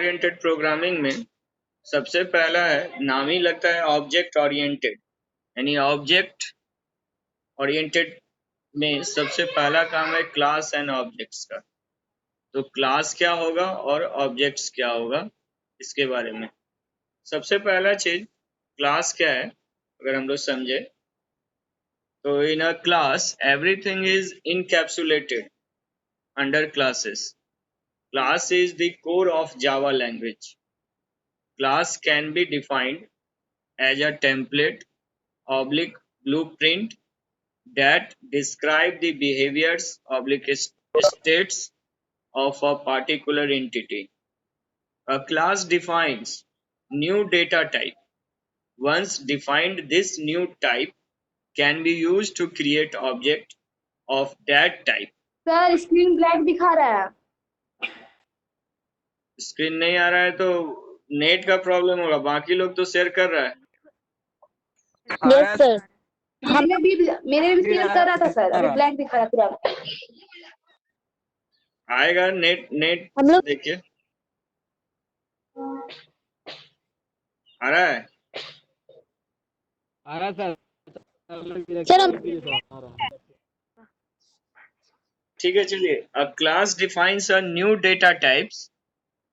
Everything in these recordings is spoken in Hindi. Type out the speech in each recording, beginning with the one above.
ओरिएंटेड प्रोग्रामिंग में सबसे पहला है, नाम ही लगता है ऑब्जेक्ट ओरिएंटेड, यानी ऑब्जेक्ट ओरिएंटेड में सबसे पहला काम है क्लास एंड ऑब्जेक्ट्स का। तो क्लास क्या होगा और ऑब्जेक्ट्स क्या होगा, इसके बारे में सबसे पहला चीज क्लास क्या है अगर हम लोग समझे तो in a class everything is encapsulated under classes. Class is the core of Java language. Class can be defined as a template oblique blueprint that describe the behaviors oblique states of a particular entity. A class defines new data type. Once defined, this new type can be used to create object of that type. Sir screen black दिखा रहा है। स्क्रीन नहीं आ रहा है तो नेट का प्रॉब्लम होगा, बाकी लोग तो शेयर कर रहा है। यस सर, मेरे भी शेयर कर रहा था सर, अभी ब्लैक दिखा रहा पूरा। आएगा नेट हम लोग देखिए आ रहा है। आ रहा सर ठीक है, चलिए। A class defines a new data types.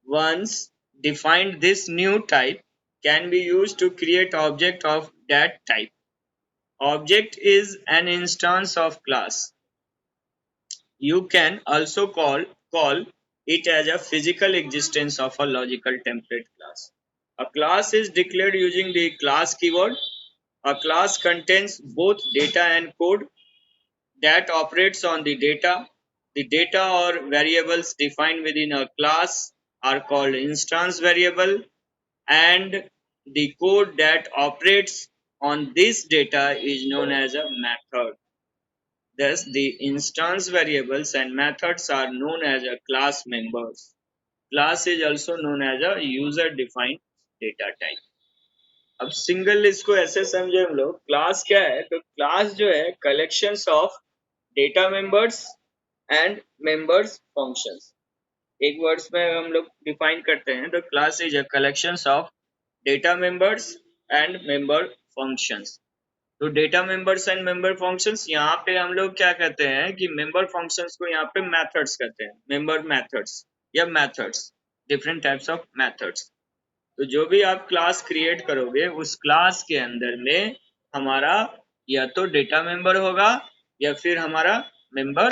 Once defined, this new type can be used to create object of that type. Object is an instance of class. You can also call it as a physical existence of a logical template class. A class is declared using the class keyword. A class contains both data and code that operates on the data. The data or variables defined within a class are called instance variable, and the code that operates on this data is known as a method. Thus, the instance variables and methods are known as a class members. Class is also known as a user defined data type. अब सिंगल इसको ऐसे समझे हम लोग, क्लास क्या है तो क्लास जो है collections of data members and members functions. एक वर्ड्स में हम लोग डिफाइन करते हैं तो class is a collections of data members and member functions. तो data members and member functions, यहाँ पे हम लोग क्या कहते हैं कि मेंबर फंक्शंस को यहाँ पे मेथड्स कहते हैं, मेंबर मेथड्स या methods, different types of methods. तो जो भी आप क्लास क्रिएट करोगे उस क्लास के अंदर में हमारा या तो डेटा मेंबर होगा या फिर हमारा मेंबर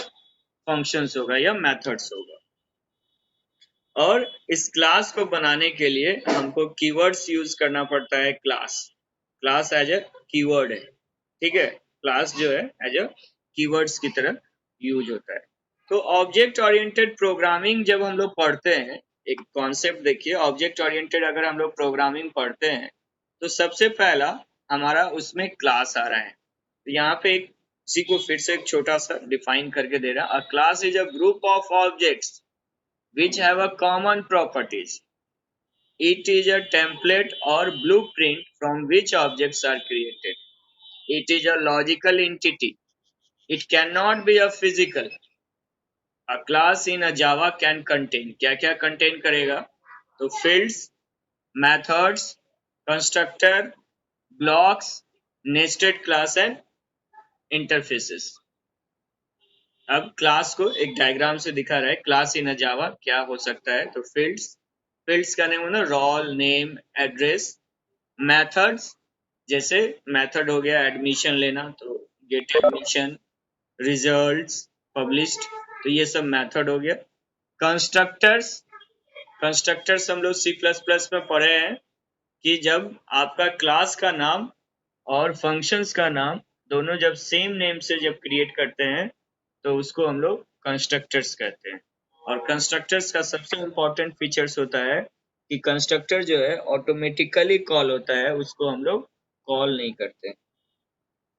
फंक्शंस होगा या मेथड्स होगा। और इस क्लास को बनाने के लिए हमको कीवर्ड्स यूज करना पड़ता है। क्लास एज अ कीवर्ड है, ठीक है। क्लास जो है एज अ कीवर्ड्स की तरह यूज होता है। तो ऑब्जेक्ट ओरिएंटेड प्रोग्रामिंग जब हम लोग पढ़ते हैं, एक कॉन्सेप्ट देखिए, ऑब्जेक्ट ओरिएंटेड अगर हम लोग प्रोग्रामिंग पढ़ते हैं तो सबसे पहला हमारा उसमें क्लास आ रहा है। तो यहाँ पे एक इसी को फिर से एक छोटा सा डिफाइन करके दे रहा है। अ class is a group of objects which have a common properties. It is a template or blueprint from which objects are created. It is a logical entity. It cannot be a physical. A class in a Java can contain, क्या क्या contain करेगा तो fields, methods, constructor, blocks, nested class and interfaces. अब क्लास को एक डायग्राम से दिखा रहा है। क्लास इन अ जावा क्या हो सकता है तो फिल्ड्स का नेम होना रोल नेम एड्रेस। मेथड्स, जैसे मेथड हो गया एडमिशन लेना तो गेट एडमिशन, रिजल्ट्स, पब्लिश्ड, तो ये सब मेथड हो गया। कंस्ट्रक्टर्स हम लोग C++ में पढ़े हैं कि जब आपका क्लास का नाम और फंक्शंस का नाम दोनों जब सेम नेम से जब क्रिएट करते हैं तो उसको हम लोग कंस्ट्रक्टर्स कहते हैं। और कंस्ट्रक्टर्स का सबसे इम्पोर्टेंट फीचर्स होता है कि कंस्ट्रक्टर जो है ऑटोमेटिकली कॉल होता है, उसको हम लोग कॉल नहीं करते।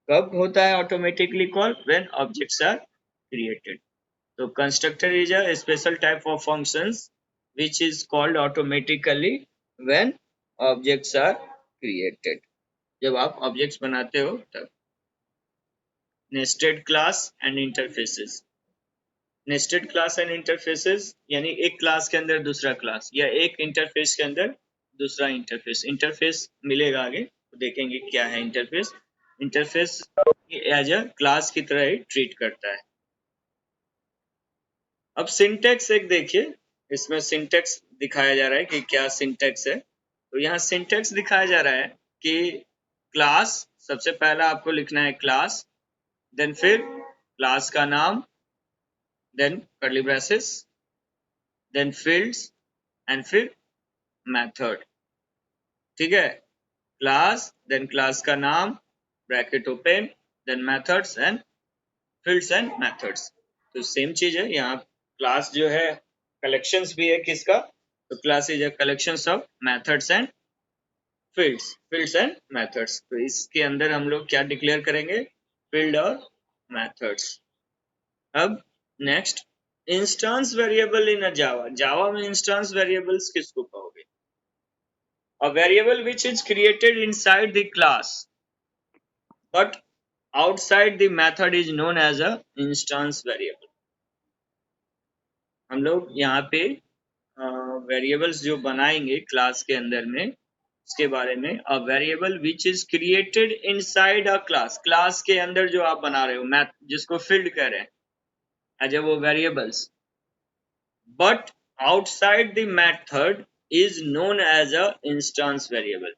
कब होता है automatically call? When objects are created. तो constructor is a special type of functions which is called automatically when objects are created। जब आप ऑब्जेक्ट्स बनाते हो तब। Nested class and interfaces, nested class and interfaces यानी एक क्लास के अंदर दूसरा क्लास या एक इंटरफेस के अंदर दूसरा इंटरफेस। इंटरफेस मिलेगा आगे तो देखेंगे क्या है interface. Interface as a class की तरह ही ट्रीट करता है। अब सिंटेक्स एक देखिए, इसमें सिंटेक्स दिखाया जा रहा है कि क्या सिंटेक्स है। तो यहाँ सिंटेक्स दिखाया जा रहा है कि क्लास, सबसे पहला आपको लिखना है क्लास, देन फिर क्लास का नाम, then curly braces, then fields and फिर मेथड। ठीक है, क्लास देन क्लास का नाम bracket open then methods and fields and methods. तो सेम चीज है यहाँ, क्लास जो है कलेक्शंस भी है किसका, तो class is a collections of methods and fields and methods. तो इसके अंदर हम लोग क्या डिक्लेयर करेंगे, फील्ड और मेथड्स। अब next, instance variable in a जावा। जावा में इंस्टेंस वेरिएबल्स किसको कहोगे, a variable which is created inside the class but outside the method is known as a instance variable। हम लोग यहाँ पे वेरिएबल्स जो बनाएंगे क्लास के अंदर में, इसके बारे में, a variable which is created inside a class, class के अंदर जो आप बना रहे हो, मैथ जिसको फील्ड कह रहे हैं एज ए वो variables, but outside the method is known as a instance variable.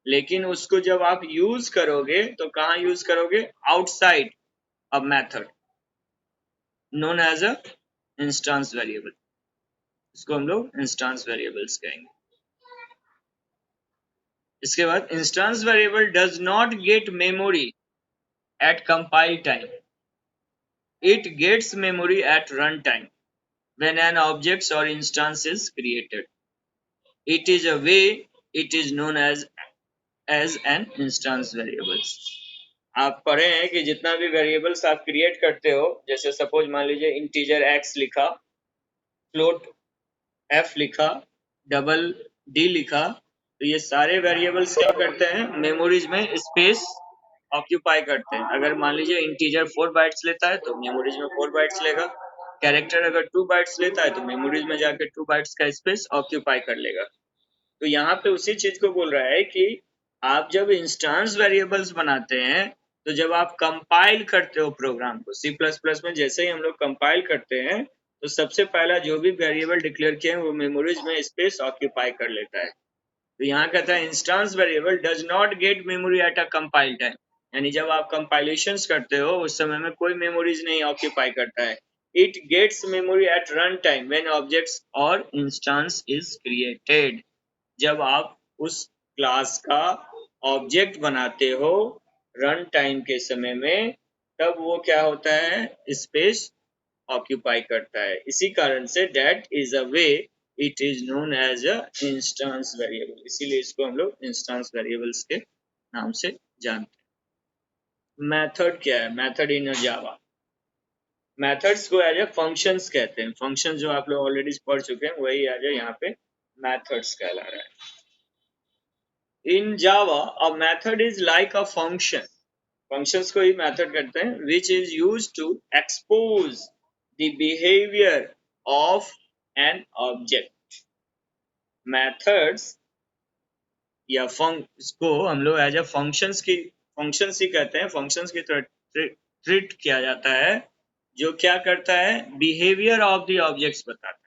लेकिन उसको जब आप यूज करोगे तो कहाँ यूज करोगे, outside a method known as a instance variable. इसको हम लोग इंस्टेंस वेरिएबल्स कहेंगे। इसके बाद instance variable does not get memory at compile time, it gets memory at run time when an object or instance is created, it is a way it is known as an instance variables. आप पढ़े हैं कि जितना भी वेरिएबल्स आप क्रिएट करते हो, जैसे सपोज मान लीजिए इंटीजर x लिखा, फ्लोट f लिखा, डबल d लिखा, तो ये सारे वेरिएबल्स क्या करते हैं, मेमोरीज में स्पेस ऑक्यूपाई करते हैं। अगर मान लीजिए इंटीजर 4 बाइट्स लेता है तो मेमोरीज में 4 बाइट्स लेगा, कैरेक्टर अगर 2 बाइट्स लेता है तो मेमोरीज में जाकर 2 बाइट्स का स्पेस ऑक्यूपाई कर लेगा। तो यहाँ पे उसी चीज को बोल रहा है कि आप जब इंस्टेंस वेरिएबल्स बनाते हैं, तो जब आप कंपाइल करते हो प्रोग्राम को, सी प्लस प्लस में जैसे ही हम लोग कंपाइल करते हैं तो सबसे पहला जो भी वेरिएबल डिक्लेयर किए हैं वो मेमोरीज में स्पेस ऑक्यूपाई कर लेता है। तो यहाँ कहता है instance variable does not get memory at a compile time, यानी जब आप कंपाइलेशंस करते हो उस समय में कोई मेमोरीज नहीं ऑक्यूपाई करता है। It gets memory at run time when objects और इंस्टेंस इज क्रिएटेड, जब आप उस क्लास का ऑब्जेक्ट बनाते हो रन टाइम के समय में, तब वो क्या होता है, स्पेस ऑक्यूपाई करता है। इसी कारण से that is a way it is known as a instance variable, इसीलिए इसको हम लोग इंस्टेंस वेरिएबल्स के नाम से जानते हैं। मेथड क्या है, मेथड इन जावा, मेथड्स को एज ए फंक्शंस कहते हैं। फंक्शन जो आप लोग ऑलरेडी पढ़ चुके हैं वही एज ए यहाँ पे मेथड्स कहला रहा है। In Java, a method is like a function. Functions को ही method कहते हैं, which is used to expose the behavior of an object. Methods या को हम लोग एज ए फंक्शंस ही कहते हैं। फंक्शंस की तरह ट्रीट किया जाता है, जो क्या करता है, बिहेवियर ऑफ द ऑब्जेक्ट्स बताता है।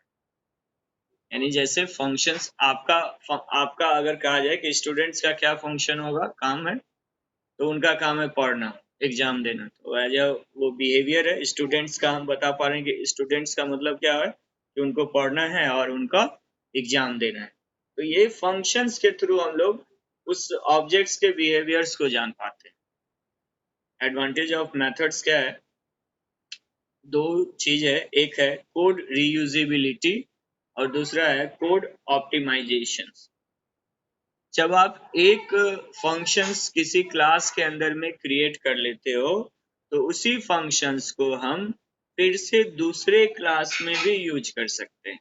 यानी जैसे फंक्शंस आपका अगर कहा जाए कि स्टूडेंट्स का क्या फंक्शन होगा, काम है, तो उनका काम है पढ़ना, एग्जाम देना, तो एज वो बिहेवियर है स्टूडेंट्स का। हम बता पा रहे हैं कि स्टूडेंट्स का मतलब क्या है, कि उनको पढ़ना है और उनका एग्जाम देना है। तो ये फंक्शंस के थ्रू हम लोग उस ऑब्जेक्ट्स के बिहेवियर्स को जान पाते हैं। एडवांटेज ऑफ मेथड्स क्या है, दो चीज है, एक है कोड रीयूजेबिलिटी और दूसरा है कोड ऑप्टिमाइजेशन। जब आप एक फंक्शंस किसी क्लास के अंदर में क्रिएट कर लेते हो, तो उसी फंक्शंस को हम फिर से दूसरे क्लास में भी यूज कर सकते हैं।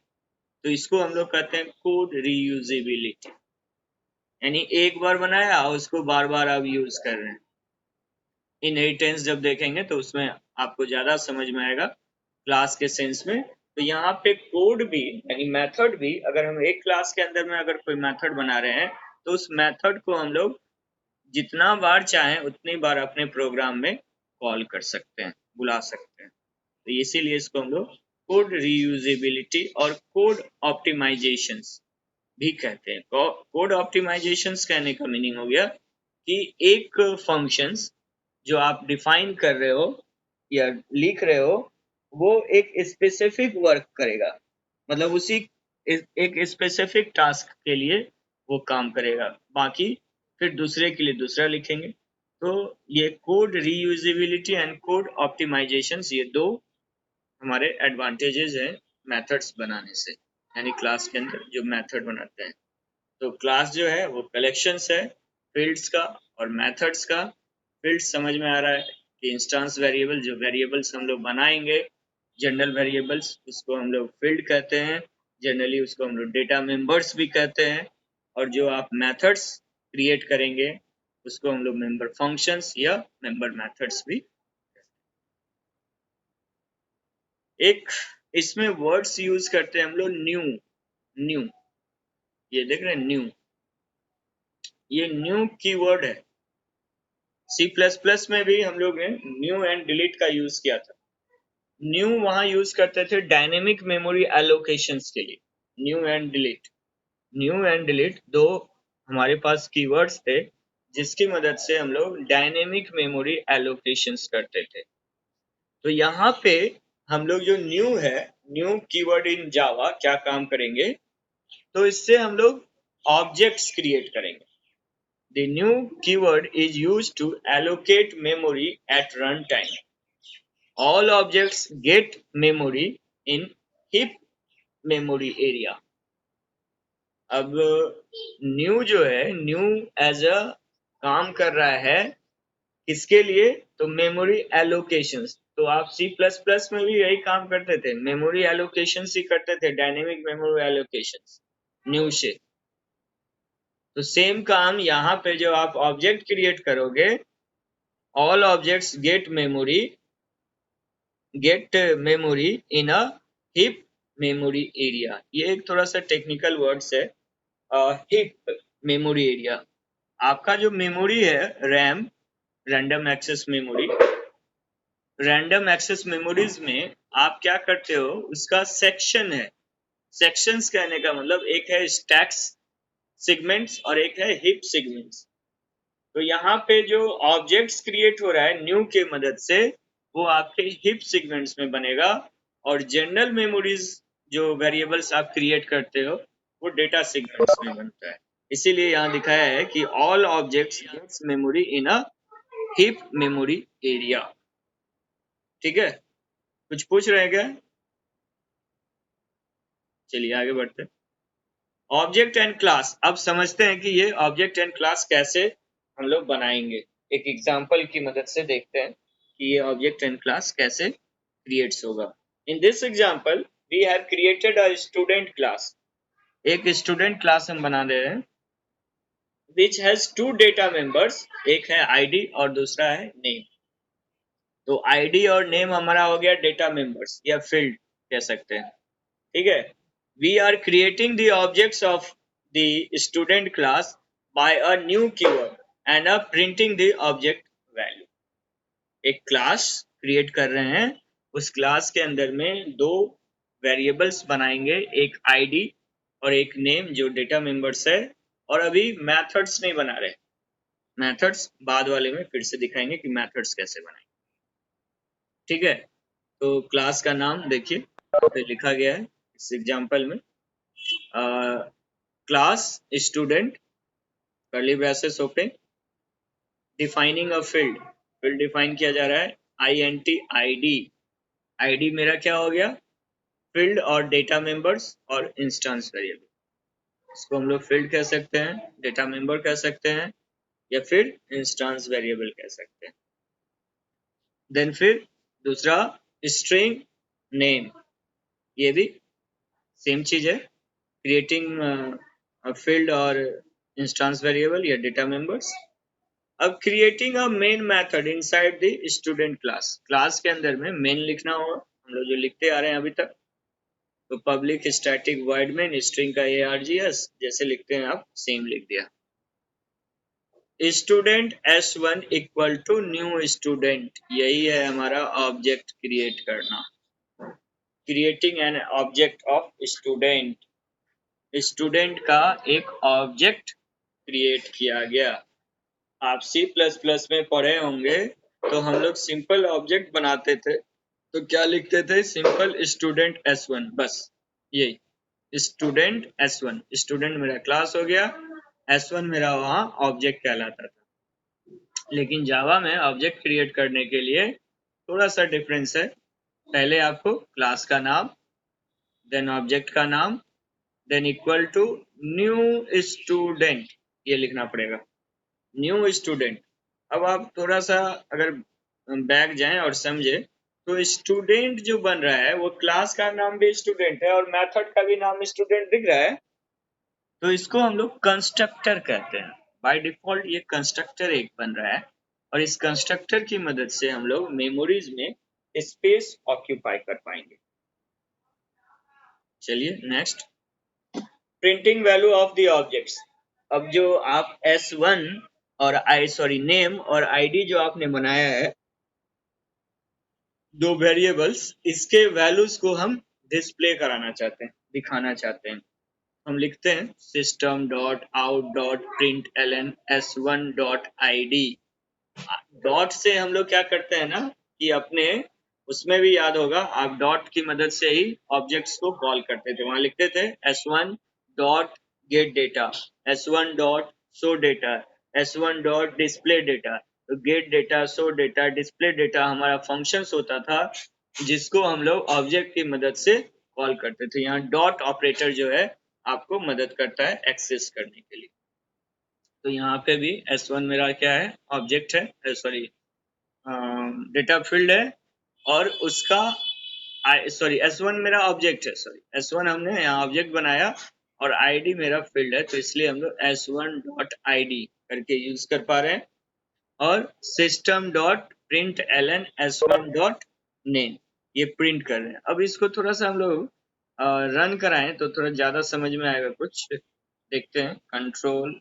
तो इसको हम लोग कहते हैं कोड रीयूजेबिलिटी, यानी एक बार बनाया उसको बार बार आप यूज कर रहे हैं। इनहेरिटेंस जब देखेंगे तो उसमें आपको ज्यादा समझ में आएगा क्लास के सेंस में। तो यहाँ पे कोड भी यानी मेथड भी, अगर हम एक क्लास के अंदर में अगर कोई मेथड बना रहे हैं तो उस मेथड को हम लोग जितना बार चाहें उतनी बार अपने प्रोग्राम में कॉल कर सकते हैं, बुला सकते हैं। तो इसीलिए इसको हम लोग कोड रीयूजेबिलिटी और कोड ऑप्टिमाइजेशंस भी कहते हैं। कोड ऑप्टिमाइजेशंस कहने का मीनिंग हो गया कि एक फंक्शंस जो आप डिफाइन कर रहे हो या लिख रहे हो वो एक स्पेसिफिक वर्क करेगा, मतलब उसी एक स्पेसिफिक टास्क के लिए वो काम करेगा, बाकी फिर दूसरे के लिए दूसरा लिखेंगे। तो ये code reusability and code optimisations, ये दो हमारे एडवांटेजेस हैं मेथड्स बनाने से, यानी क्लास के अंदर जो मेथड बनाते हैं। तो क्लास जो है वो कलेक्शंस है फील्ड्स का और मेथड्स का। फील्ड्स समझ में आ रहा है कि इंस्टेंस वेरिएबल, जो वेरिएबल्स हम लोग बनाएंगे जनरल वेरिएबल्स, उसको हम लोग फील्ड कहते हैं। जनरली उसको हम लोग डेटा मेंबर्स भी कहते हैं। और जो आप मेथड्स क्रिएट करेंगे उसको हम लोग मेंबर फंक्शंस या मेंबर मेथड्स भी। एक इसमें वर्ड्स यूज करते हैं हम लोग, न्यू। न्यू, ये देख रहे हैं न्यू, ये न्यू कीवर्ड है। सी प्लस प्लस में भी हम लोग ने न्यू एंड डिलीट का यूज किया था। न्यू वहां यूज करते थे डायनेमिक मेमोरी एलोकेशंस के लिए। New and delete, new and delete दो हमारे पास कीवर्ड्स थे जिसकी मदद से हम लोग डायनेमिक मेमोरी एलोकेशंस करते थे। तो यहाँ पे हम लोग जो न्यू है, न्यू कीवर्ड इन जावा क्या काम करेंगे, तो इससे हम लोग ऑब्जेक्ट्स क्रिएट करेंगे। The new keyword is used to allocate memory at runtime. All objects get memory in heap memory area. अब न्यू जो है, न्यू एज अ काम कर रहा है किसके लिए, तो मेमोरी एलोकेशंस। तो आप सी प्लस प्लस में भी यही काम करते थे, मेमोरी एलोकेशंस ही करते थे, डायनेमिक मेमोरी एलोकेशंस न्यू से। तो सेम काम यहाँ पे जो आप ऑब्जेक्ट क्रिएट करोगे, all objects get memory in a heap memory area। ये एक थोड़ा सा टेक्निकल वर्ड्स है। heap memory area, आपका जो मेमोरी है RAM, random access memory, random access memories में आप क्या करते हो, उसका सेक्शन है। सेक्शंस कहने का मतलब एक है स्टैक्स सेगमेंट्स और एक है हिप सेगमेंट्स। तो यहाँ पे जो ऑब्जेक्ट्स क्रिएट हो रहा है न्यू के मदद से, वो आपके हिप सेगमेंट्स में बनेगा। और जनरल मेमोरीज जो वेरिएबल्स आप क्रिएट करते हो वो डेटा सेगमेंट्स में बनता है। इसीलिए यहाँ दिखाया है कि all objects gets memory in a heap memory area. ठीक है, कुछ पूछ रहे हैं क्या? चलिए आगे बढ़ते हैं। ऑब्जेक्ट एंड क्लास, अब समझते हैं कि ये ऑब्जेक्ट एंड क्लास कैसे हम लोग बनाएंगे। एक एग्जांपल की मदद से देखते हैं कि ये ऑब्जेक्ट एंड क्लास कैसे क्रिएट्स होगा। In this example we have created a student class. एक स्टूडेंट क्लास हम बना रहे हैं which has two data members, एक है आईडी और दूसरा है नेम। तो आईडी और नेम हमारा हो गया डेटा मेंबर्स या फील्ड कह सकते हैं। ठीक है, we are creating the objects of the student class by a new keyword and are printing the object value। एक क्लास क्रिएट कर रहे हैं, उस क्लास के अंदर में दो वेरिएबल्स बनाएंगे, एक आईडी और एक नेम जो डेटा मेंबर्स है। और अभी मेथड्स नहीं बना रहे, मेथड्स बाद वाले में फिर से दिखाएंगे कि मेथड्स कैसे बनाएंगे। ठीक है, तो क्लास का नाम देखिए पे लिखा गया है इस एग्जांपल में, class student curly braces open, defining a field, field define किया जा रहा है आईएनटी आईडी। आईडी मेरा क्या हो गया, फील्ड और डेटा मेंबर्स और इंस्टेंस वेरिएबल। इसको हम लोग फील्ड कह सकते हैं, डेटा मेंबर कह सकते हैं या फिर इंस्टेंस वेरिएबल कह सकते हैं। देन फिर दूसरा स्ट्रिंग नेम, ये भी सेम चीज है, क्रिएटिंग फील्ड और इंस्टेंस वेरिएबल या डेटा मेंबर्स। अब creating a main method inside the student class, class के अंदर में मेन लिखना होगा हम लोग जो लिखते आ रहे हैं अभी तक। तो public static void main string का args जैसे लिखते हैं आप सेम लिख दिया। Student s1 equal to new student, यही है हमारा ऑब्जेक्ट क्रिएट करना। Creating an object of student, student का एक ऑब्जेक्ट क्रिएट किया गया। आप C++ में पढ़े होंगे तो हम लोग सिंपल ऑब्जेक्ट बनाते थे तो क्या लिखते थे, सिंपल स्टूडेंट s1, बस यही स्टूडेंट s1, स्टूडेंट मेरा क्लास हो गया, s1 मेरा वहाँ ऑब्जेक्ट कहलाता था। लेकिन जावा में ऑब्जेक्ट क्रिएट करने के लिए थोड़ा सा डिफरेंस है। पहले आपको क्लास का नाम, देन ऑब्जेक्ट का नाम, then equal to new student, ये लिखना पड़ेगा, न्यू स्टूडेंट। अब आप थोड़ा सा अगर बैक जाएं और समझे तो स्टूडेंट जो बन रहा है वो क्लास का नाम भी स्टूडेंट है और मेथड का भी नाम स्टूडेंट दिख रहा है, तो इसको हम लोग कंस्ट्रक्टर कहते हैं। बाय डिफॉल्ट ये कंस्ट्रक्टर एक बन रहा है और इस कंस्ट्रक्टर की मदद से हम लोग मेमोरीज में स्पेस ऑक्यूपाई कर पाएंगे। चलिए next, printing value of the objects. अब जो आप S1 और नेम और आईडी जो आपने बनाया है, दो वेरिएबल्स, इसके वैल्यूज को हम डिस्प्ले कराना चाहते हैं, दिखाना चाहते हैं। हम लिखते हैं system dot out dot println S1 dot ID। Dot से हम लोग क्या करते हैं ना कि अपने उसमें भी याद होगा, आप डॉट की मदद से ही ऑब्जेक्ट्स को कॉल करते थे। वहां लिखते थे S1 dot get data, S1 dot show data, S1 dot display data. तो get data, show data, display data हमारा फंक्शंस होता था जिसको हम लोग ऑब्जेक्ट की मदद से कॉल करते थे। यहाँ डॉट ऑपरेटर जो है आपको मदद करता है एक्सेस करने के लिए। तो यहाँ पे भी S1 मेरा क्या है, ऑब्जेक्ट है, सॉरी डेटा फील्ड है, और उसका S1 मेरा ऑब्जेक्ट है, सॉरी S1 हमने यहाँ ऑब्जेक्ट बनाया और ID मेरा फील्ड है, तो इसलिए हम लोग S1 डॉट ID करके यूज कर पा रहे हैं। और system dot println S1 dot name, ये प्रिंट कर रहे हैं। अब इसको थोड़ा सा हम लोग रन कराएं तो थोड़ा ज्यादा समझ में आएगा कुछ। देखते हैं, कंट्रोल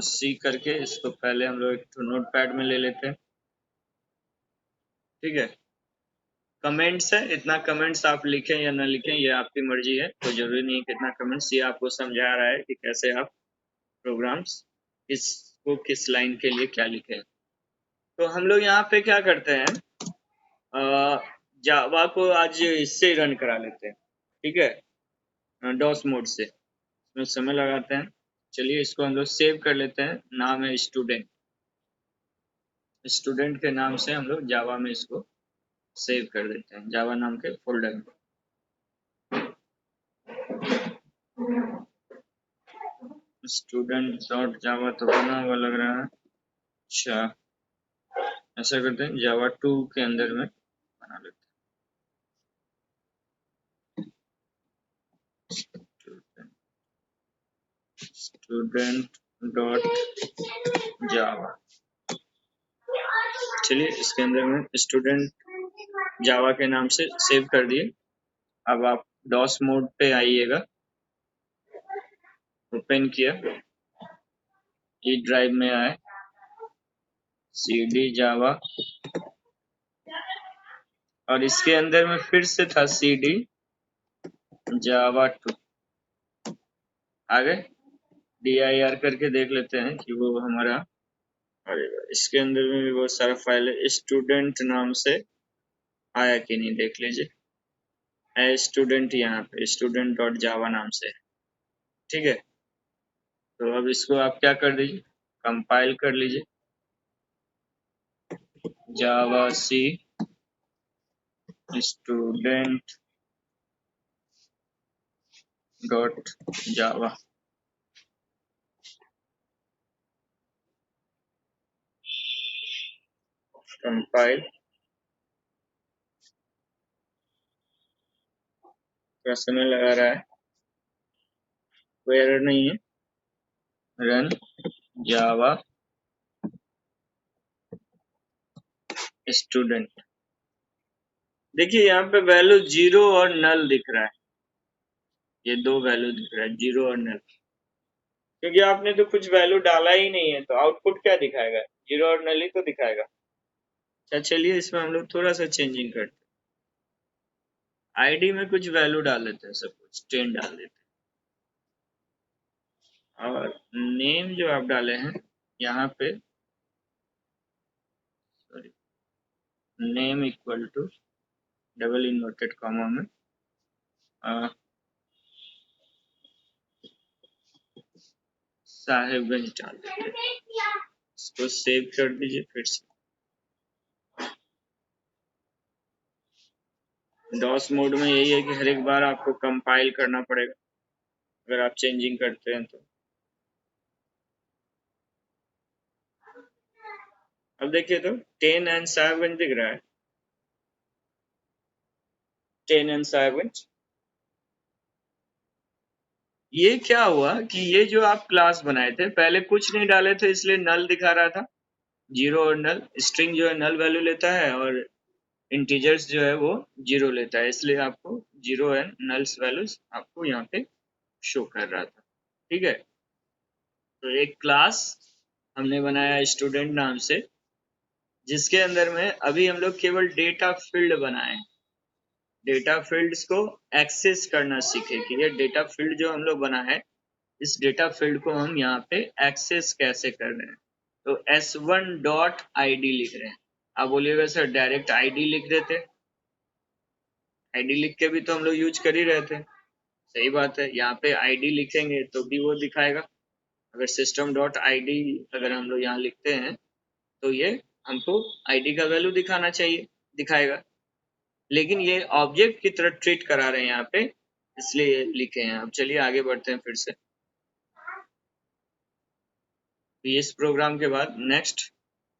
C करके इसको पहले हम लोग एक नोट पैड में ले लेते हैं। ठीक है, कमेंट्स है, इतना कमेंट्स आप लिखें या ना लिखें ये आपकी मर्जी है, तो जरूरी नहीं है कितना कमेंट्स, ये आपको समझा रहा है कि कैसे आप प्रोग्राम्स किसको किस लाइन के लिए क्या लिखें। तो हम लोग यहाँ पे क्या करते हैं, जावा को आज इससे रन करा लेते हैं। ठीक है, डॉस मोड से, इसमें समय लगाते हैं। चलिए इसको हम लोग सेव कर लेते हैं, नाम है स्टूडेंट। स्टूडेंट के नाम से हम लोग जावा में इसको सेव कर देते हैं, जावा नाम के फोल्डर में। स्टूडेंट डॉट जावा तो बना हुआ लग रहा है। अच्छा, ऐसा करते हैं जावा 2 के अंदर में बना लेते हैं, स्टूडेंट डॉट जावा। चलिए इसके अंदर में स्टूडेंट जावा के नाम से सेव कर दिए। अब आप डॉस मोड पे आइएगा, ओपन किया, ई ड्राइव में आए, CD जावा, और इसके अंदर में फिर से था CD जावा 2। आगे dir करके देख लेते हैं कि वो हमारा, अरे इसके अंदर में भी बहुत सारा फाइल है, स्टूडेंट नाम से आया कि नहीं देख लीजिए। स्टूडेंट यहाँ पे स्टूडेंट डॉट जावा नाम से। ठीक है, तो अब इसको आप क्या कर दीजिए, कंपाइल कर लीजिए, जावा सी स्टूडेंट डॉट जावा। कंपाइल, थोड़ा समय लगा रहा है, कोई एरर नहीं है। रन जावा स्टूडेंट, देखिए यहाँ पे वैल्यू 0 और नल दिख रहा है, ये दो वैल्यू दिख रहा है 0 और नल, क्योंकि आपने तो कुछ वैल्यू डाला ही नहीं है, तो आउटपुट क्या दिखाएगा, 0 और नल ही तो दिखाएगा। अच्छा चलिए इसमें हम लोग थोड़ा सा चेंजिंग करते हैं, आईडी में कुछ वैल्यू डाल देते हैं, सब कुछ 10 डाल देते हैं, और नेम जो आप डाले हैं यहाँ पे, sorry, name equal to double inverted comma में साहेबगंज डाल देते हैं, इसको सेव कर दीजिए फिर से। डॉस मोड में यही है कि हर एक बार आपको कंपाइल करना पड़ेगा अगर आप चेंजिंग करते हैं तो। अब देखिए तो 10 एंड साहेबगंज दिख रहा है, 10 एंड साहेबगंज। ये क्या हुआ कि ये जो आप क्लास बनाए थे पहले कुछ नहीं डाले थे, इसलिए नल दिखा रहा था, 0 और नल। स्ट्रिंग जो है नल वैल्यू लेता है और इंटीजर्स जो है वो 0 लेता है, इसलिए आपको 0 एंड नल्स वैल्यूज आपको यहाँ पे शो कर रहा था। ठीक है, तो एक क्लास हमने बनाया स्टूडेंट नाम से, जिसके अंदर में अभी हम लोग केवल डेटा फील्ड बनाए, डेटा फील्ड्स को एक्सेस करना सीखे कि ये डेटा फील्ड जो हम लोग बना है, इस डेटा फील्ड को हम यहाँ पे एक्सेस कैसे कर रहे हैं। तो s1 डॉट id लिख रहे हैं। आप बोलिएगा सर डायरेक्ट id लिख देते, id लिख के भी तो हम लोग यूज कर ही रहे थे। सही बात है, यहाँ पे id लिखेंगे तो भी वो दिखाएगा। अगर सिस्टम डॉट id अगर हम लोग यहाँ लिखते हैं तो ये हमको id का वैल्यू दिखाना चाहिए, दिखाएगा। लेकिन ये ऑब्जेक्ट की तरह ट्रीट करा रहे हैं यहाँ पे, इसलिए लिखे हैं। अब चलिए आगे बढ़ते हैं फिर से। तो इस प्रोग्राम के बाद नेक्स्ट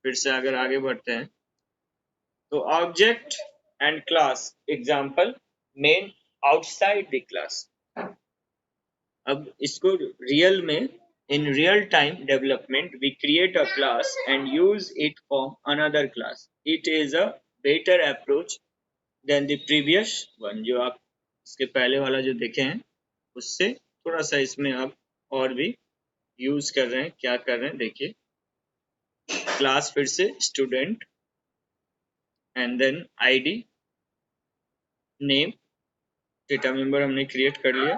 फिर से अगर आगे बढ़ते हैं तो object and class example main outside the class. अब इसको रियल में in real time development we create a class and use it for another class. It is a better approach than the previous one. जो आप इसके पहले वाला जो देखे हैं उससे थोड़ा सा इसमें आप और भी यूज कर रहे हैं। क्या कर रहे हैं देखिए, क्लास फिर से student and then ID name data member हमने क्रिएट कर लिया।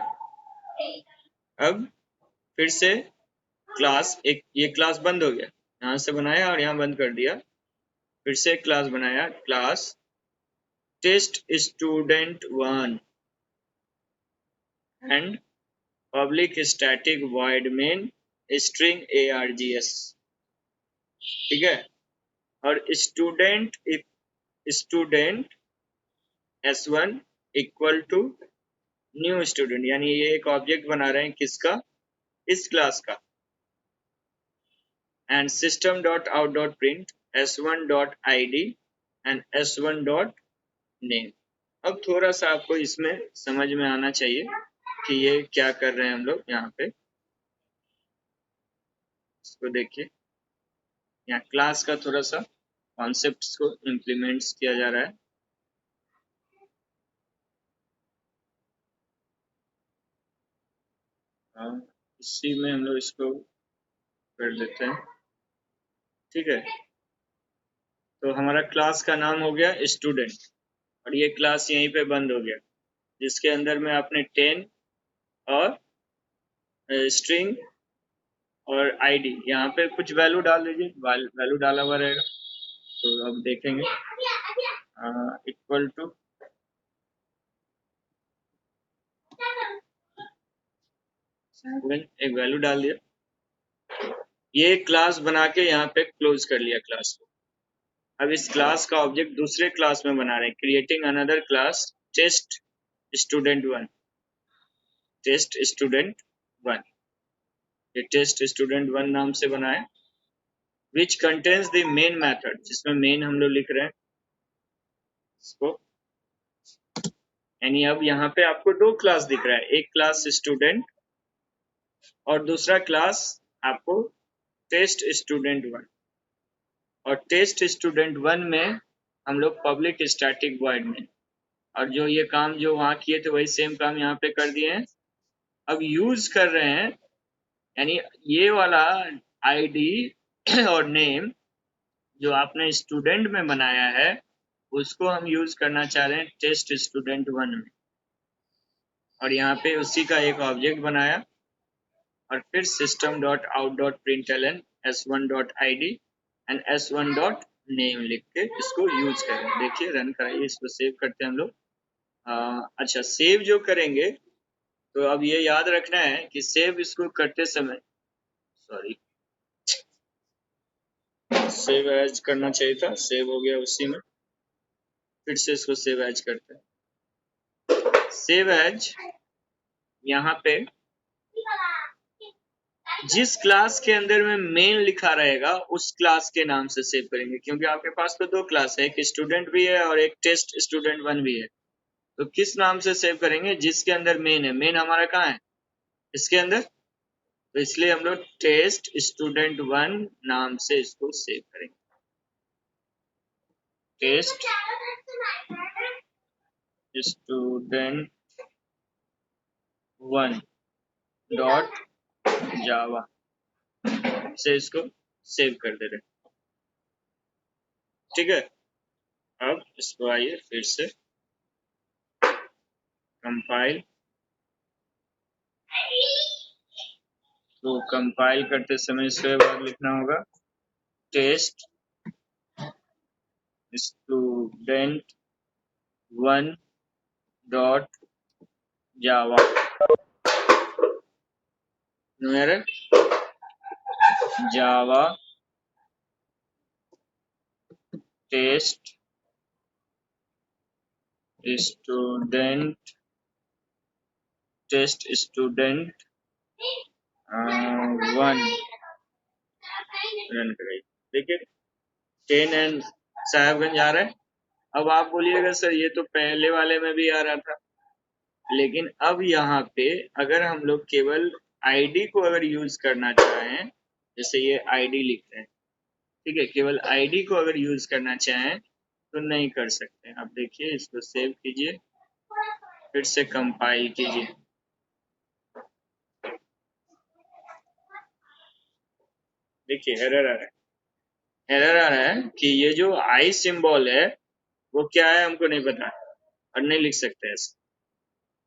अब फिर से क्लास, एक ये क्लास बंद हो गया, यहाँ से बनाया और यहाँ बंद कर दिया। फिर से क्लास बनाया, class test student one and public static void main string args। ठीक है, और student student s1 equal to new student, यानी ये एक ऑब्जेक्ट बना रहे हैं किसका, इस क्लास का। And system dot out dot print s1 dot id and s1 dot name. अब थोड़ा सा आपको इसमें समझ में आना चाहिए कि ये क्या कर रहे हैं हम लोग यहाँ पे। इसको देखिए, यहाँ क्लास का थोड़ा सा कॉन्सेप्ट्स को इम्प्लीमेंट्स किया जा रहा है। इसी में हम लोग इसको कर देते हैं। ठीक है, तो हमारा क्लास का नाम हो गया स्टूडेंट और ये क्लास यहीं पे बंद हो गया, जिसके अंदर में आपने 10 और स्ट्रिंग और आईडी यहाँ पे कुछ वैल्यू डाल दीजिए, वैल्यू डाला हुआ रहेगा। तो अब देखेंगे इक्वल टू एक वैल्यू डाल दिया। ये क्लास बना के यहाँ पे क्लोज कर लिया क्लास को। अब इस क्लास का ऑब्जेक्ट दूसरे क्लास में बना रहे हैं, creating another class test student one, test student one. ये टेस्ट स्टूडेंट वन नाम से बनाए, which contains the main method, जिसमें मेन हम लोग लिख रहे हैं इसको। यानी अब यहाँ पे आपको दो क्लास दिख रहा है, एक क्लास स्टूडेंट और दूसरा क्लास आपको टेस्ट स्टूडेंट वन। और टेस्ट स्टूडेंट वन में हम लोग पब्लिक स्टैटिक वॉइड में और जो ये काम जो वहां किए थे वही सेम काम यहाँ पे कर दिए हैं। अब यूज कर रहे हैं, यानी ये वाला आईडी और नेम जो आपने स्टूडेंट में बनाया है उसको हम यूज करना चाह रहे हैं टेस्ट स्टूडेंट 1 में, और यहाँ पे उसी का एक ऑब्जेक्ट बनाया और फिर system.out.println s1.id एंड s1.name लिख के इसको यूज करें। देखिए रन कराइए, इसको सेव करते हैं हम लोग। अच्छा, सेव जो करेंगे तो अब ये याद रखना है कि सेव इसको करते समय, सॉरी, सेव एज करना चाहिए था, सेव हो गया उसी में। फिर से इसको सेव एज करते हैं। सेव एज यहाँ पे जिस क्लास के अंदर में मेन लिखा रहेगा उस क्लास के नाम से सेव करेंगे, क्योंकि आपके पास तो 2 क्लास है, एक स्टूडेंट भी है और एक टेस्ट स्टूडेंट 1 भी है। तो किस नाम से सेव करेंगे? जिसके अंदर मेन है। मेन हमारा कहाँ है? इसके अंदर। तो इसलिए हम लोग टेस्ट स्टूडेंट 1 नाम से इसको सेव करेंगे। टेस्ट स्टूडेंट 1 डॉट जावा से इसको सेव कर दे रहे। ठीक है, अब इसको आइए फिर से कंपाइल। तो कंपाइल करते समय इसके बाद लिखना होगा टेस्ट स्टूडेंट 1 डॉट जावा मेरे java test student test student 1 run करें। देखिए 10 एंड साहेबगंज आ रहा है। अब आप बोलिएगा सर ये तो पहले वाले में भी आ रहा था, लेकिन अब यहाँ पे अगर हम लोग केवल आईडी को अगर यूज करना चाहें, जैसे ये आईडी लिखते हैं, ठीक है, केवल आईडी को अगर यूज करना चाहें तो नहीं कर सकते। अब देखिए इसको सेव कीजिए, फिर से कंपाइल कीजिए। देखिए एरर आ रहा है, एरर आ रहा है कि ये जो आई सिंबल है वो क्या है हमको नहीं पता और नहीं लिख सकते ऐसे।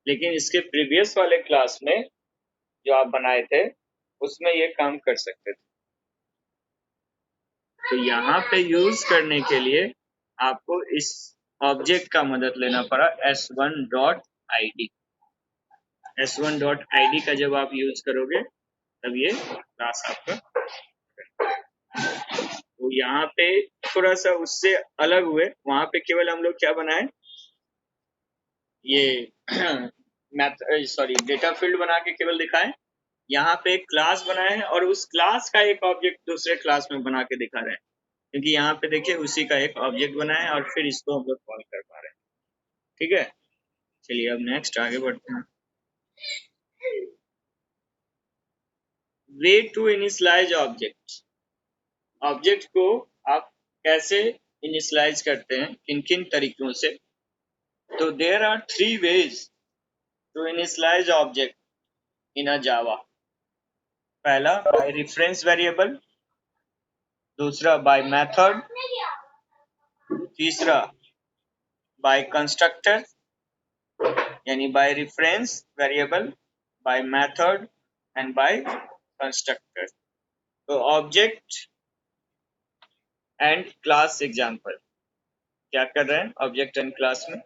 लेकिन इसके प्रीवियस वाले क्लास में जो आप बनाए थे उसमें ये काम कर सकते थे। तो यहाँ पे यूज करने के लिए आपको इस ऑब्जेक्ट का मदद लेना पड़ा s1.id। s1.id का जब आप यूज करोगे तब ये क्लास आपका। तो यहाँ पे थोड़ा सा उससे अलग हुए, वहां पे केवल हम लोग क्या बनाए, ये डेटा फील्ड बना के केवल दिखाएं। यहाँ पे एक क्लास बनाए हैं और उस क्लास का एक ऑब्जेक्ट दूसरे क्लास में बना के दिखा रहे हैं, क्योंकि यहाँ पे देखिए उसी का एक ऑब्जेक्ट बना है और फिर इसको हम लोग कॉल कर पा रहे हैं। ठीक है, चलिए अब नेक्स्ट आगे बढ़ते हैं। Way to initialize object. Object को आप कैसे इनिशियलाइज करते हैं, किन किन तरीकों से? तो there are 3 ways to initialize object in a Java. पहला बाय रेफरेंस वेरिएबल, दूसरा बाय मेथड, तीसरा बाय कंस्ट्रक्टर, यानी by reference variable, by method and by constructor. तो ऑब्जेक्ट एंड क्लास एग्जांपल क्या कर रहे हैं ऑब्जेक्ट एंड क्लास में?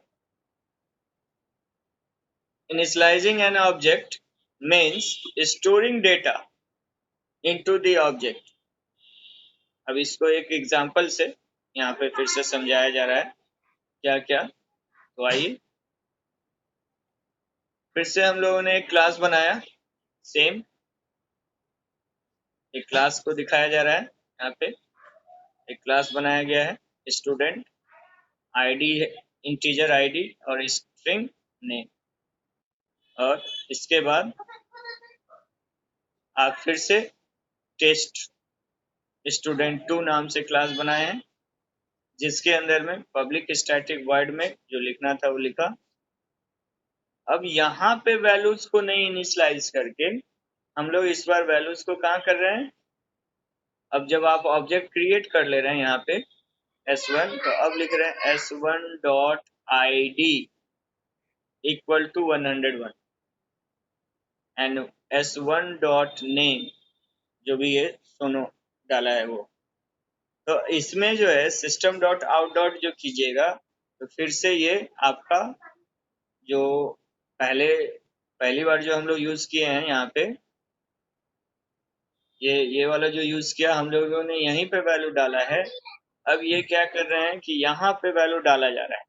Initializing an object means storing data into the object। अब इसको एक एग्जांपल से यहाँ पे फिर से समझाया जा रहा है क्या क्या। तो आइए फिर से हम लोगों ने एक क्लास बनाया, सेम एक क्लास को दिखाया जा रहा है। यहाँ पे एक क्लास बनाया गया है स्टूडेंट, आईडी है इंटीजर आईडी और स्ट्रिंग नेम, और इसके बाद आप फिर से टेस्ट स्टूडेंट 2 नाम से क्लास बनाए हैं जिसके अंदर में पब्लिक स्टैटिक वॉइड में जो लिखना था वो लिखा। अब यहाँ पे वैल्यूज को नहीं इनिशियलाइज करके हम लोग इस बार वैल्यूज को कहाँ कर रहे हैं। अब जब आप ऑब्जेक्ट क्रिएट कर ले रहे हैं यहाँ पे S1, तो अब लिख रहे हैं S1.id equal to 101 and S1.name जो भी है सोनो डाला है वो। तो इसमें जो है system डॉट आउट डॉट जो कीजिएगा तो फिर से ये आपका जो पहली बार जो हम लोग यूज किए हैं यहाँ पे ये वाला जो यूज किया हम लोगों ने यहीं पे वैल्यू डाला है। अब ये क्या कर रहे हैं कि यहाँ पे वैल्यू डाला जा रहा है,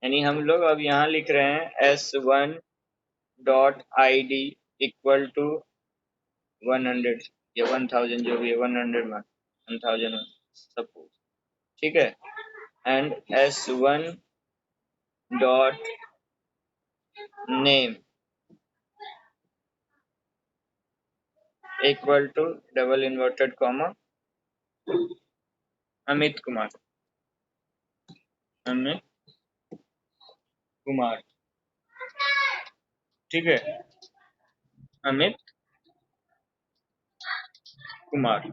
यानी हम लोग अब यहाँ लिख रहे हैं S1.id इक्वल टू 100 या 1000 जो भी है 101 1000 सपोज, ठीक है। And S1 dot name equal to double inverted comma Amit Kumar ठीक है, अमित कुमार।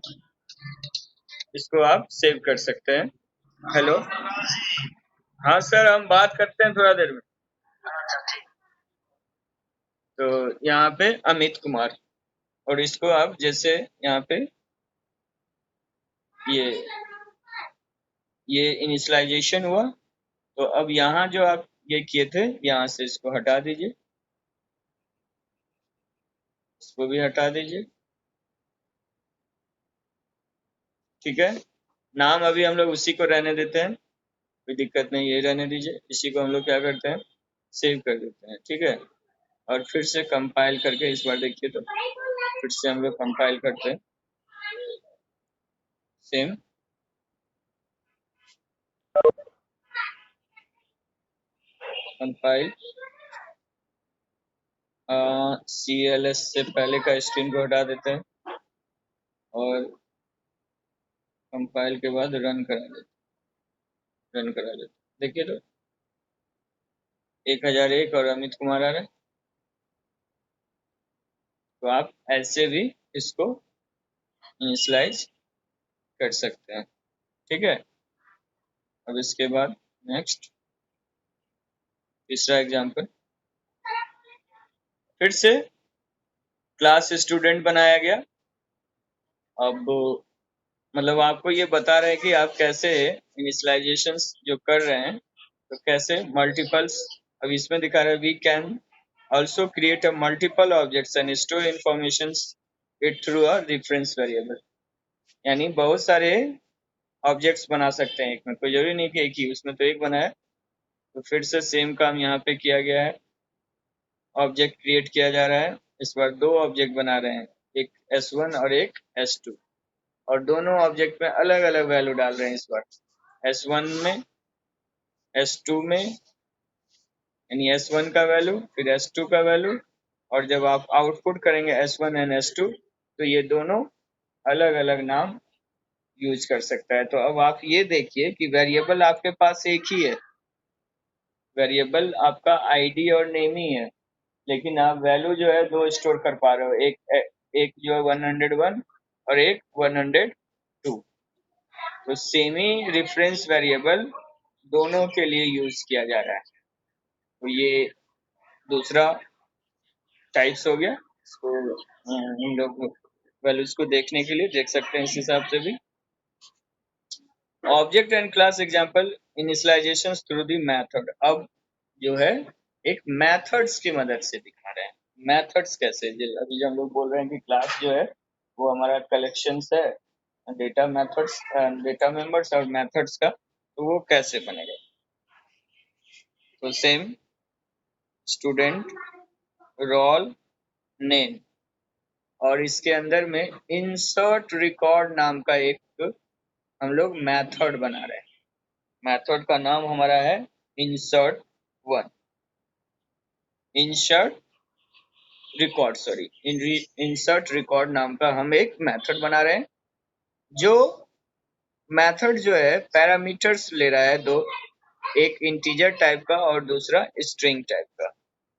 इसको आप सेव कर सकते हैं। हेलो, हाँ सर हम बात करते हैं थोड़ा देर में। तो यहाँ पे अमित कुमार, और इसको आप जैसे यहाँ पे ये इनिशियलाइजेशन हुआ, तो अब यहाँ जो आप ये किए थे यहाँ से इसको हटा दीजिए, इसको भी हटा दीजिए, ठीक है। नाम अभी हम लोग उसी को रहने देते हैं, कोई दिक्कत नहीं, ये रहने दीजिए। इसी को हम लोग क्या करते हैं, सेव कर देते हैं, ठीक है। और फिर से कंपाइल करके इस बार देखिए तो फिर से हम लोग कंपाइल करते हैं सेम। कंपाइल CLS से पहले का स्क्रीन को हटा देते हैं और कंपाइल के बाद रन करा देते देखिए तो 1001 और अमित कुमार आ रहा है। तो आप ऐसे भी इसको इनिशियलाइज कर सकते हैं, ठीक है। अब इसके बाद नेक्स्ट तीसरा एग्जांपल, फिर से क्लास स्टूडेंट बनाया गया। अब मतलब आपको ये बता रहे हैं कि आप कैसे इनिशियलाइजेशन जो कर रहे हैं तो कैसे मल्टीपल्स। अब इसमें दिखा रहा है we can also create a multiple objects and store information it through a reference variable, यानी बहुत सारे ऑब्जेक्ट्स बना सकते हैं एक में, कोई जरूरी नहीं कि एक ही, उसमें तो एक बना है। तो फिर से सेम काम यहाँ पे किया गया है, ऑब्जेक्ट क्रिएट किया जा रहा है। इस बार दो ऑब्जेक्ट बना रहे हैं, एक S1 और एक S2, और दोनों ऑब्जेक्ट में अलग अलग वैल्यू डाल रहे हैं। इस बार S1 में S2 में, यानी S1 का वैल्यू फिर S2 का वैल्यू, और जब आप आउटपुट करेंगे S1 एंड S2 तो ये दोनों अलग अलग नाम यूज कर सकता है। तो अब आप ये देखिए कि वेरिएबल आपके पास एक ही है, वेरिएबल आपका आईडी और नेम ही है, लेकिन आप वैल्यू जो है दो स्टोर कर पा रहे हो, एक जो है 101 और एक 102। तो सेमी रेफरेंस वेरिएबल दोनों के लिए यूज किया जा रहा है। तो ये दूसरा टाइप्स हो गया। इसको हम लोग वैल्यूज को देखने के लिए देख सकते हैं इस हिसाब से भी। Object and class example initialization through the method. अब जो है एक मेथड्स की मदद से दिखा रहे हैं। मेथड्स कैसे, अभी जो हम लोग बोल रहे हैं कि क्लास जो है वो हमारा कलेक्शंस है डेटा मेथड्स डेटा मेंबर्स और मेथड्स का, तो वो कैसे बनेगा। तो सेम स्टूडेंट रोल नेम, और इसके अंदर में इंसर्ट रिकॉर्ड नाम का एक हम लोग मेथड बना रहे हैं। मेथड का नाम हमारा है इंसर्ट वन, इंसर्ट रिकॉर्ड नाम का हम एक मेथड बना रहे हैं जो मेथड जो है पैरामीटर्स ले रहा है दो, एक इंटीजर टाइप का और दूसरा स्ट्रिंग टाइप का।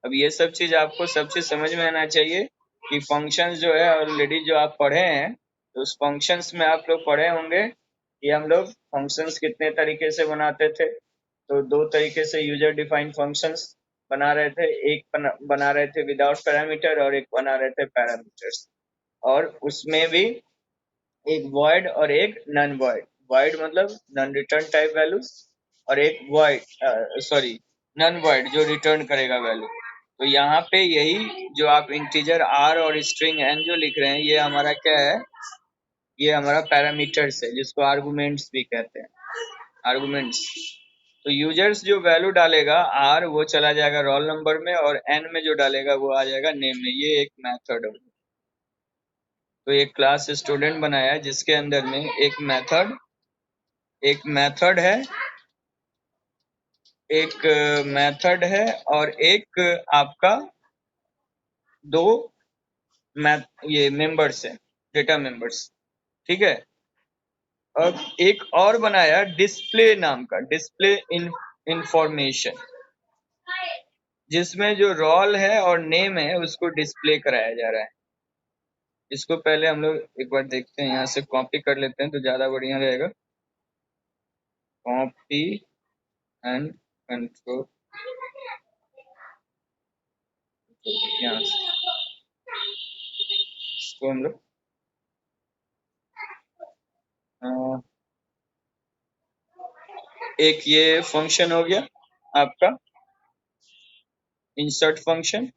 अब ये सब चीज आपको सब चीज समझ में आना चाहिए कि फंक्शंस जो है ऑलरेडी जो आप पढ़े हैं, तो उस फंक्शंस में आप लोग पढ़े होंगे कि हम लोग फंक्शंस कितने तरीके से बनाते थे। तो दो तरीके से यूजर डिफाइंड फंक्शंस बना रहे थे, एक बना रहे थे विदाउट पैरामीटर और एक बना रहे थे पैरामीटर्स। और उसमें भी एक वॉइड और एक नन वॉइड। वॉइड मतलब नन रिटर्न टाइप वैल्यूज, और एक वॉइड सॉरी नन वॉइड जो रिटर्न करेगा वैल्यू। तो यहाँ पे यही जो आप इंटीजर आर और स्ट्रिंग एन जो लिख रहे हैं, ये हमारा क्या है, ये हमारा पैरामीटर्स है, जिसको आर्गुमेंट्स भी कहते हैं, आर्गुमेंट्स। तो यूजर्स जो वैल्यू डालेगा आर, वो चला जाएगा रोल नंबर में, और एन में जो डालेगा वो आ जाएगा नेम में। ये एक मेथड है। तो एक क्लास स्टूडेंट बनाया है जिसके अंदर में एक मेथड है, एक मेथड है और एक आपका दो ये मेंबर्स है, डेटा मेंबर्स। ठीक है। अब एक और बनाया डिस्प्ले नाम का, डिस्प्ले इंफॉर्मेशन, जिसमें जो रोल है और नेम है उसको डिस्प्ले कराया जा रहा है। इसको पहले हम लोग एक बार देखते हैं, यहाँ से कॉपी कर लेते हैं तो ज्यादा बढ़िया रहेगा। कॉपी एंड कंट्रोल, यहाँ से इसको हम लोग एक ये फंक्शन हो गया आपका इंसर्ट फंक्शन,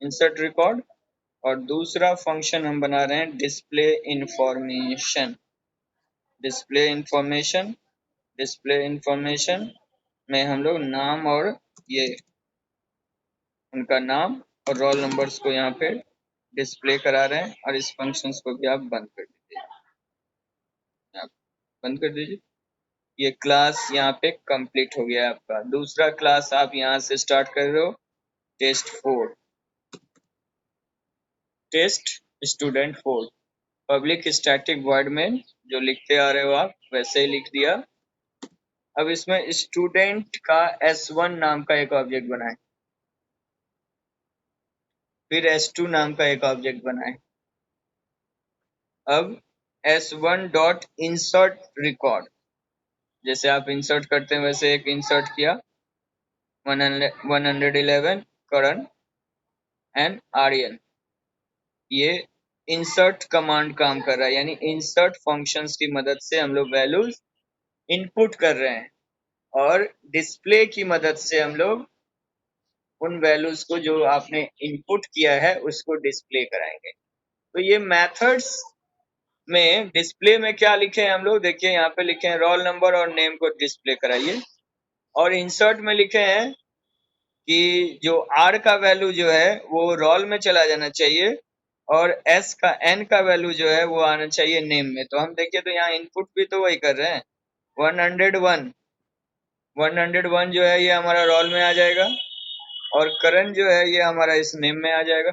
इंसर्ट रिकॉर्ड। और दूसरा फंक्शन हम बना रहे हैं display information. Display information, display information में हम लोग नाम और ये उनका नाम और रोल नंबर्स को यहाँ पे डिस्प्ले करा रहे हैं। और इस फंक्शंस को भी आप बंद कर दीजिए, आप बंद कर दीजिए। ये क्लास यहाँ पे कंप्लीट हो गया है आपका। दूसरा क्लास आप यहाँ से स्टार्ट कर रहे हो, test 4, test student 4। Public static void में जो लिखते आ रहे हो आप वैसे ही लिख दिया। अब इसमें स्टूडेंट का S1 नाम का एक ऑब्जेक्ट बनाए, फिर S2 नाम का एक ऑब्जेक्ट बनाए। अब S1 डॉट इंसर्ट रिकॉर्ड, जैसे आप इंसर्ट करते हैं वैसे एक इंसर्ट किया 111 करण एंड आर्यन। ये इंसर्ट कमांड काम कर रहा है, यानी इंसर्ट फंक्शंस की मदद से हम लोग वैल्यूज इनपुट कर रहे हैं, और डिस्प्ले की मदद से हम लोग उन वैल्यूज को जो आपने इनपुट किया है उसको डिस्प्ले कराएंगे। तो ये मेथड्स में डिस्प्ले में क्या लिखे हैं हम लोग, देखिए यहाँ पे लिखे हैं रोल नंबर और नेम को डिस्प्ले कराइए। और इंसर्ट में लिखे हैं कि जो आर का वैल्यू जो है वो रोल में चला जाना चाहिए, और एस का एन का वैल्यू जो है वो आना चाहिए नेम में। तो हम देखिए तो यहाँ इनपुट भी तो वही कर रहे हैं। 101 जो है ये हमारा रोल में आ जाएगा, और करण जो है ये हमारा इस नेम में आ जाएगा।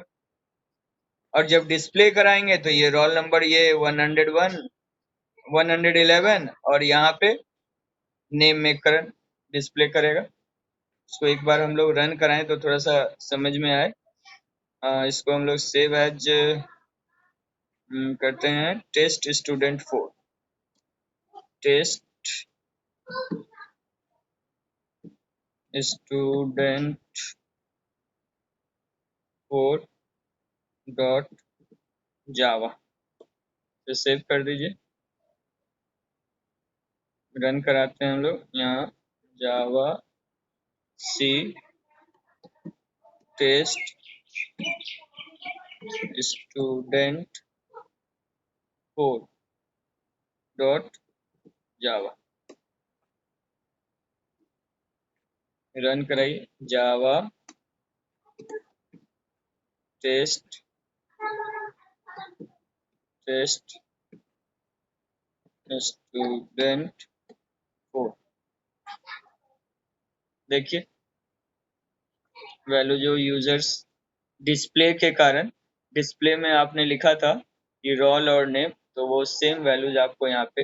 और जब डिस्प्ले कराएंगे तो ये रोल नंबर ये 101 111 और यहाँ पे नेम में करण डिस्प्ले करेगा। इसको एक बार हम लोग रन कराएं तो थोड़ा सा समझ में आए। इसको हम लोग सेव एज करते हैं test student 4, test student 4 dot java. तो सेव कर दीजिए, रन कराते हैं हम लोग। यहाँ Java C test student 4 dot Java, run कराइए। जावा टेस्ट स्टूडेंट 4, देखिए वैल्यू जो यूजर्स डिस्प्ले के कारण, डिस्प्ले में आपने लिखा था कि रोल और नेम, तो वो सेम वैल्यूज आपको यहाँ पे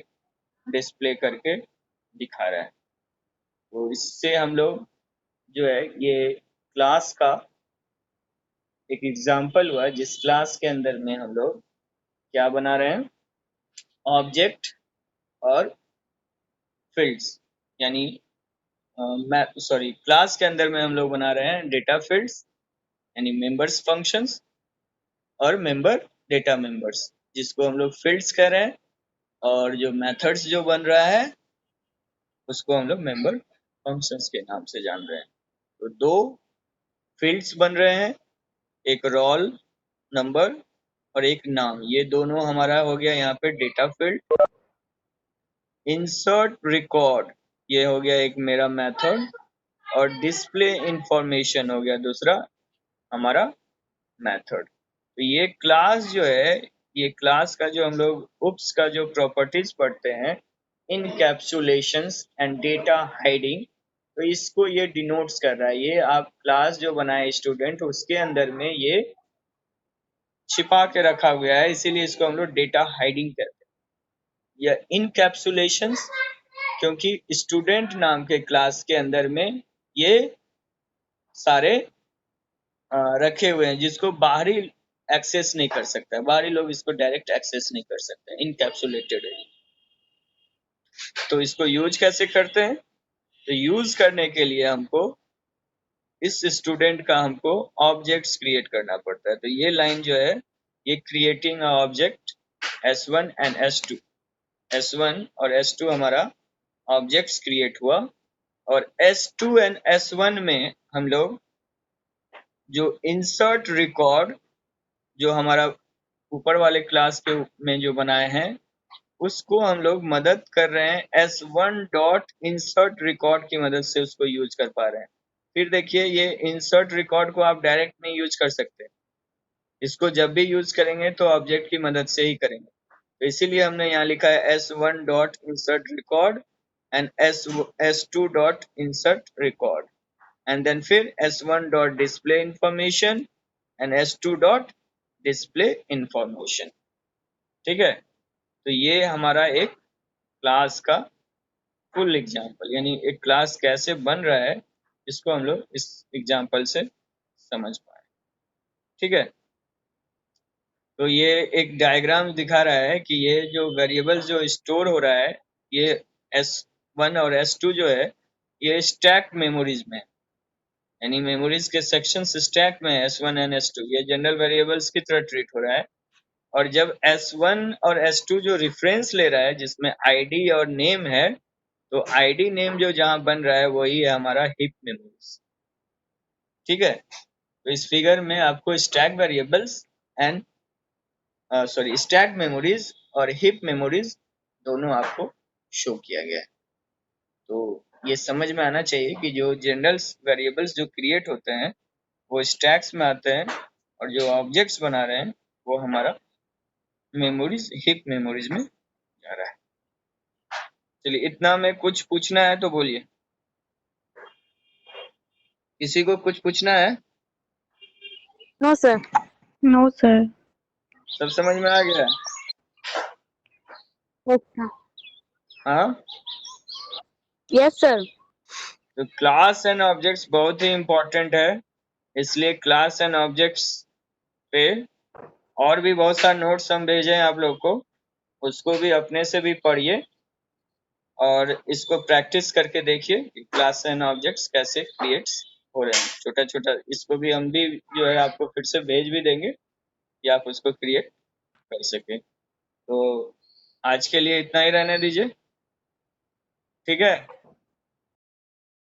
डिस्प्ले करके दिखा रहा है। तो इससे हम लोग जो है ये क्लास का एक एग्जाम्पल हुआ जिस क्लास के अंदर में हम लोग क्या बना रहे हैं, ऑब्जेक्ट और फील्ड्स, यानी क्लास के अंदर में हम लोग बना रहे हैं डेटा फील्ड्स यानी मेंबर्स फंक्शंस और मेंबर डेटा मेंबर्स, जिसको हम लोग फील्ड्स कह रहे हैं, और जो मेथड्स जो बन रहा है उसको हम लोग मेंबर फंक्शंस के नाम से जान रहे हैं। तो दो फील्ड्स बन रहे हैं, एक रोल नंबर और एक नाम, ये दोनों हमारा हो गया यहाँ पे डेटा फील्ड। इंसर्ट रिकॉर्ड ये हो गया एक मेरा मेथड, और डिस्प्ले इंफॉर्मेशन हो गया दूसरा हमारा मेथड। तो ये क्लास जो है, ये क्लास का जो हम लोग उप्स का जो प्रॉपर्टीज पढ़ते हैं, इनकैप्सुलेशंस एंड डेटा हाइडिंग, तो इसको ये डिनोट्स कर रहा है। ये आप क्लास जो बनाए स्टूडेंट उसके अंदर में ये छिपा के रखा गया है, इसीलिए इसको हम लोग डेटा हाइडिंग कहते हैं। या इनकैप्सुलेशंस क्योंकि स्टूडेंट नाम के क्लास के अंदर में ये सारे रखे हुए हैं जिसको बाहरी एक्सेस नहीं कर सकता, बाहरी लोग इसको डायरेक्ट एक्सेस नहीं कर सकते, इनकैप्सुलेटेड है। तो इसको यूज कैसे करते हैं, तो यूज करने के लिए हमको इस स्टूडेंट का हमको ऑब्जेक्ट्स क्रिएट करना पड़ता है। तो ये लाइन जो है ये creating object S1 and S2, S1 और S2 हमारा ऑब्जेक्ट्स क्रिएट हुआ, और S2 एंड S1 में हम लोग जो इंसर्ट रिकॉर्ड जो हमारा ऊपर वाले क्लास के में जो बनाए हैं उसको हम लोग मदद कर रहे हैं S1 डॉट इंसर्ट रिकॉर्ड की मदद से उसको यूज कर पा रहे हैं। फिर देखिए ये इंसर्ट रिकॉर्ड को आप डायरेक्ट नहीं यूज कर सकते, इसको जब भी यूज करेंगे तो ऑब्जेक्ट की मदद से ही करेंगे। तो इसीलिए हमने यहाँ लिखा है S1 dot insert record and S2 dot insert record, and then फिर S1 dot display information and S2 dot display information. ठीक है, तो ये हमारा एक क्लास का फुल एग्जाम्पल, यानी एक क्लास कैसे बन रहा है इसको हम लोग इस एग्जाम्पल से समझ पाए। ठीक है, तो ये एक डायग्राम दिखा रहा है कि ये जो वेरिएबल जो स्टोर हो रहा है ये S1 और S2 जो है ये स्टैक मेमोरीज में, यानी मेमोरीज के सेक्शन स्टैक में S1 एंड S2 ये जनरल वेरिएबल्स की तरह ट्रीट हो रहा है। और जब S1 और S2 जो रेफरेंस ले रहा है जिसमें आईडी और नेम है, तो आईडी नेम जो जहां बन रहा है वही है हमारा हिप मेमोरीज। ठीक है, तो इस फिगर में आपको stack variables and stack memories और हिप मेमोरीज दोनों आपको शो किया गया है। तो ये समझ में आना चाहिए कि जो जनरल वेरिएबल्स जो क्रिएट होते हैं वो स्टैक्स में आते हैं, और जो ऑब्जेक्ट्स बना रहे हैं वो हमारा मेमोरीज हिप मेमोरीज में जा रहा है। चलिए इतना में कुछ पूछना है तो बोलिए, किसी को कुछ पूछना है? No sir. No sir. सब समझ में आ गया? हाँ, यस सर। तो क्लास एंड ऑब्जेक्ट्स बहुत ही इम्पोर्टेंट है, इसलिए क्लास एंड ऑब्जेक्ट्स पे और भी बहुत सारे नोट्स हम भेजे हैं आप लोग को, उसको भी अपने से भी पढ़िए और इसको प्रैक्टिस करके देखिए कि क्लास एंड ऑब्जेक्ट्स कैसे क्रिएट्स हो रहे हैं। छोटा छोटा इसको भी हम भी जो है आपको फिर से भेज भी देंगे कि आप उसको क्रिएट कर सकें। तो आज के लिए इतना ही रहने दीजिए, ठीक है।